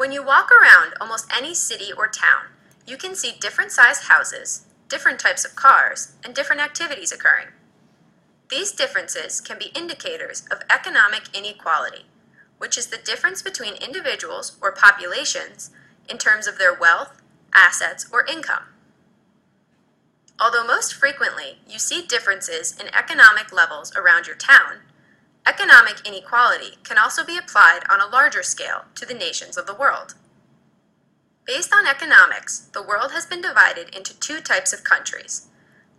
When you walk around almost any city or town, you can see different sized houses, different types of cars, and different activities occurring. These differences can be indicators of economic inequality, which is the difference between individuals or populations in terms of their wealth, assets, or income. Although most frequently you see differences in economic levels around your town, economic inequality can also be applied on a larger scale to the nations of the world. Based on economics, the world has been divided into two types of countries.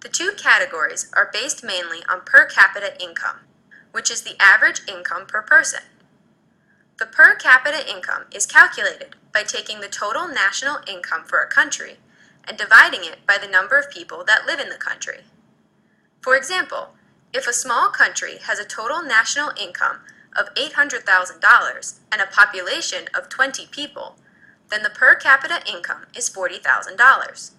The two categories are based mainly on per capita income, which is the average income per person. The per capita income is calculated by taking the total national income for a country and dividing it by the number of people that live in the country. For example, if a small country has a total national income of $800,000 and a population of 20 people, then the per capita income is $40,000.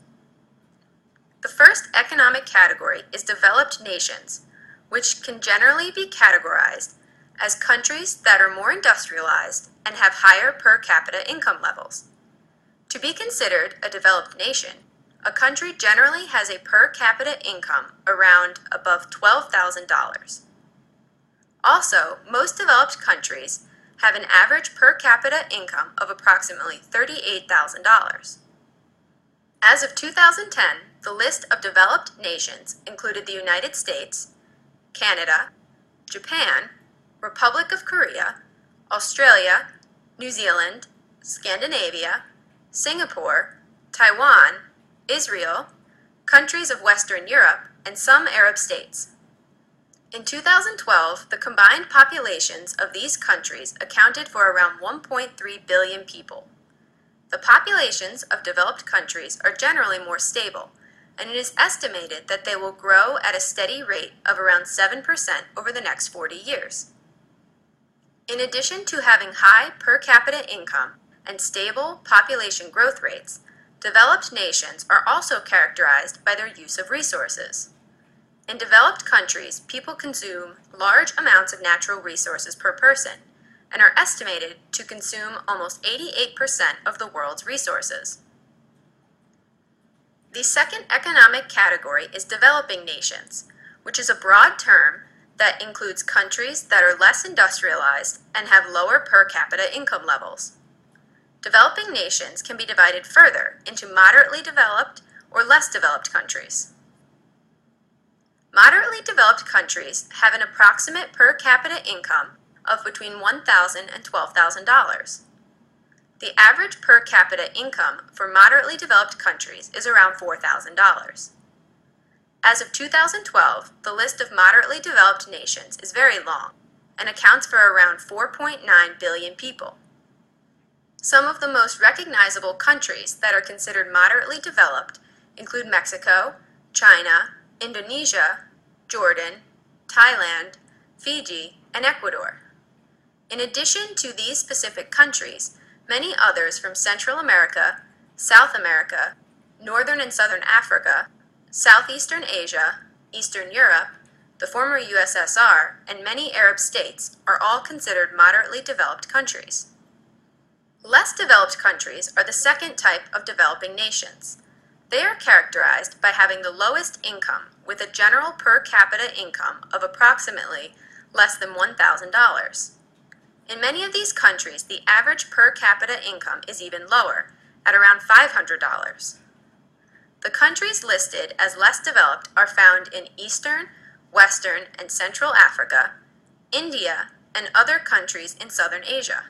The first economic category is developed nations, which can generally be categorized as countries that are more industrialized and have higher per capita income levels. To be considered a developed nation, a country generally has a per capita income around above $12,000. Also, most developed countries have an average per capita income of approximately $38,000. As of 2010, the list of developed nations included the United States, Canada, Japan, Republic of Korea, Australia, New Zealand, Scandinavia, Singapore, Taiwan, Israel, countries of Western Europe, and some Arab states. In 2012, the combined populations of these countries accounted for around 1.3 billion people. The populations of developed countries are generally more stable, and it is estimated that they will grow at a steady rate of around 7% over the next 40 years. In addition to having high per capita income and stable population growth rates, developed nations are also characterized by their use of resources. In developed countries, people consume large amounts of natural resources per person and are estimated to consume almost 88% of the world's resources. The second economic category is developing nations, which is a broad term that includes countries that are less industrialized and have lower per capita income levels. Developing nations can be divided further into moderately developed or less developed countries. Moderately developed countries have an approximate per capita income of between $1,000 and $12,000. The average per capita income for moderately developed countries is around $4,000. As of 2012, the list of moderately developed nations is very long and accounts for around 4.9 billion people. Some of the most recognizable countries that are considered moderately developed include Mexico, China, Indonesia, Jordan, Thailand, Fiji, and Ecuador. In addition to these specific countries, many others from Central America, South America, Northern and Southern Africa, Southeastern Asia, Eastern Europe, the former USSR, and many Arab states are all considered moderately developed countries. Less developed countries are the second type of developing nations. They are characterized by having the lowest income with a general per capita income of approximately less than $1,000. In many of these countries, the average per capita income is even lower, at around $500. The countries listed as less developed are found in Eastern, Western, and Central Africa, India, and other countries in Southern Asia.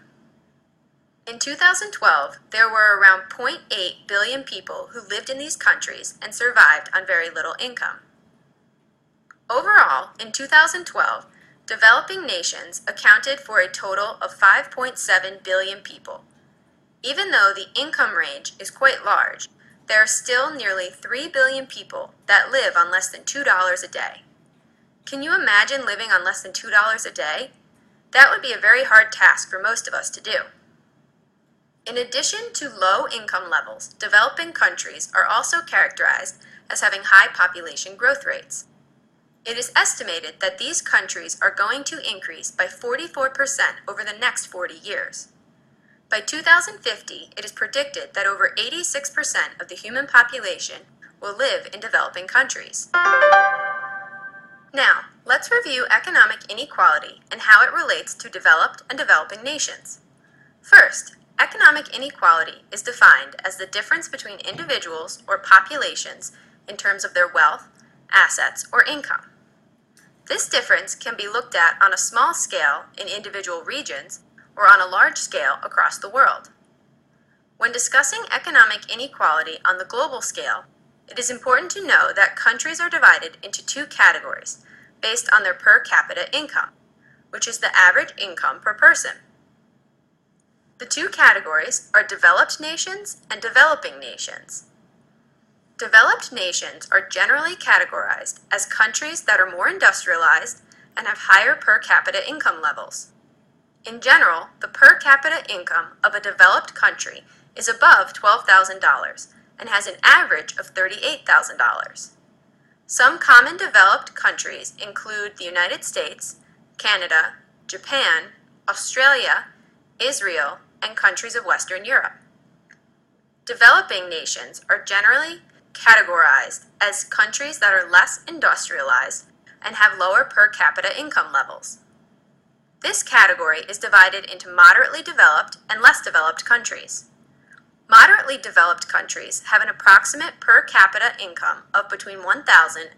In 2012, there were around 0.8 billion people who lived in these countries and survived on very little income. Overall, in 2012, developing nations accounted for a total of 5.7 billion people. Even though the income range is quite large, there are still nearly 3 billion people that live on less than $2 a day. Can you imagine living on less than $2 a day? That would be a very hard task for most of us to do. In addition to low income levels, developing countries are also characterized as having high population growth rates. It is estimated that these countries are going to increase by 44% over the next 40 years. By 2050, it is predicted that over 86% of the human population will live in developing countries. Now, let's review economic inequality and how it relates to developed and developing nations. First, economic inequality is defined as the difference between individuals or populations in terms of their wealth, assets, or income. This difference can be looked at on a small scale in individual regions or on a large scale across the world. When discussing economic inequality on the global scale, it is important to know that countries are divided into two categories based on their per capita income, which is the average income per person. The two categories are developed nations and developing nations. Developed nations are generally categorized as countries that are more industrialized and have higher per capita income levels. In general, the per capita income of a developed country is above $12,000 and has an average of $38,000. Some common developed countries include the United States, Canada, Japan, Australia, Israel, and countries of Western Europe. Developing nations are generally categorized as countries that are less industrialized and have lower per capita income levels. This category is divided into moderately developed and less developed countries. Moderately developed countries have an approximate per capita income of between $1,000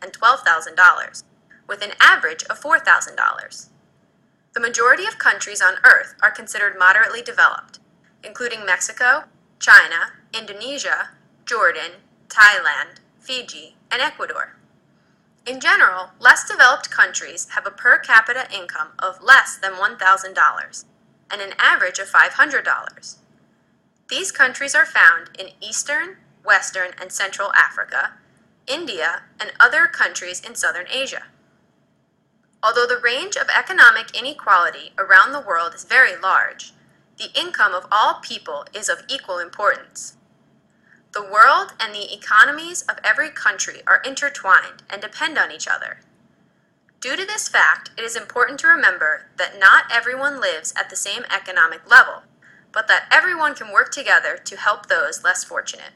and $12,000, with an average of $4,000. The majority of countries on Earth are considered moderately developed, including Mexico, China, Indonesia, Jordan, Thailand, Fiji, and Ecuador. In general, less developed countries have a per capita income of less than $1,000 and an average of $500. These countries are found in Eastern, Western, and Central Africa, India, and other countries in Southern Asia. Although the range of economic inequality around the world is very large, the income of all people is of equal importance. The world and the economies of every country are intertwined and depend on each other. Due to this fact, it is important to remember that not everyone lives at the same economic level, but that everyone can work together to help those less fortunate.